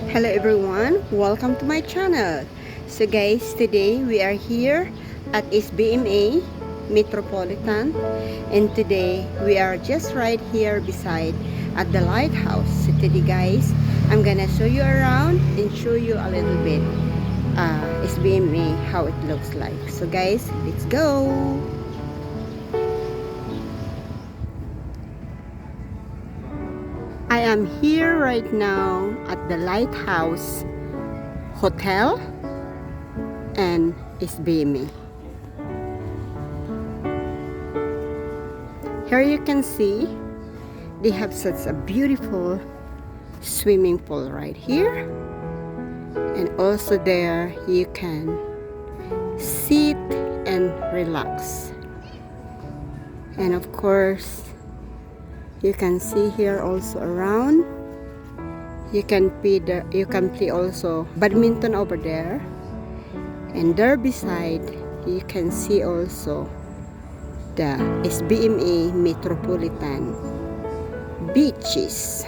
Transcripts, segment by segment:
Hello everyone, welcome to my channel. So guys, today we are here at Sbma Metropolitan, and today we are just right here beside at the Lighthouse. So today guys, I'm gonna show you around and show you a little bit Sbma, how it looks like. So guys, let's go. I am here right now at the Lighthouse Hotel and Sbma. Here you can see they have such a beautiful swimming pool right here, and also there you can sit and relax. And of course you can see here also around you can play also badminton over there, and there beside you can see also the Sbma Metropolitan beaches.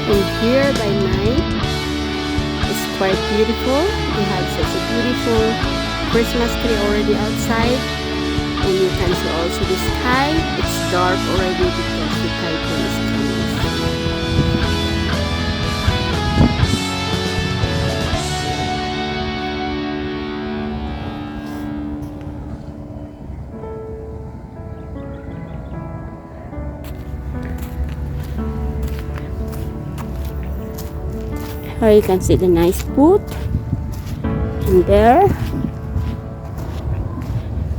And here by night it's quite beautiful. We have such a beautiful Christmas tree already outside, and you can see also the sky. It's dark already because the typhoon is coming. Here you can see the nice boat in there,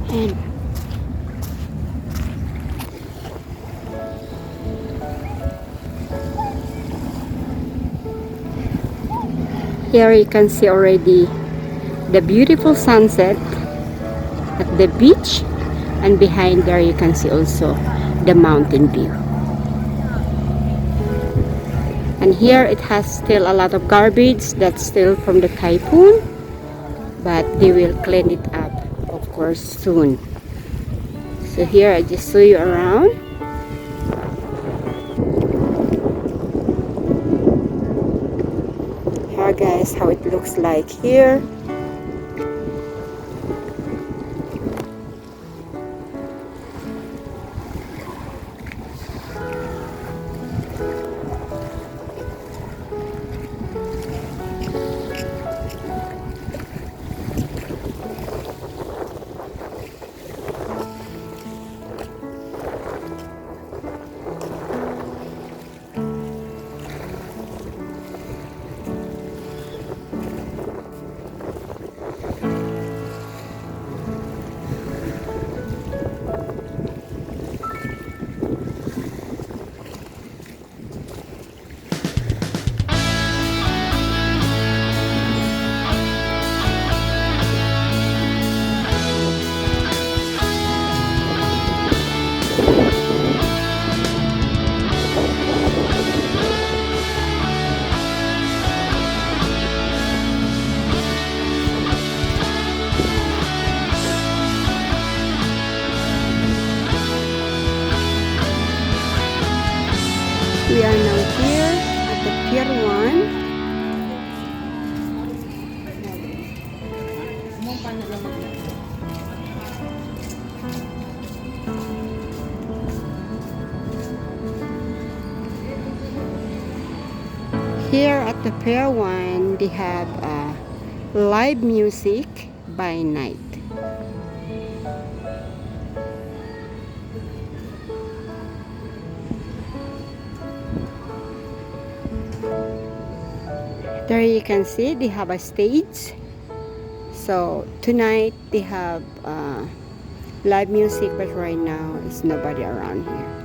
and here you can see already the beautiful sunset at the beach, and behind there you can see also the mountain view. And here it has still a lot of garbage that's still from the typhoon, but they will clean it up of course soon. So here I just show you around. Here guys, how it looks like here. We are now here at the Pier 1. Here at the Pier 1, they have live music by night. There you can see they have a stage. So tonight they have live music, but right now it's nobody around here.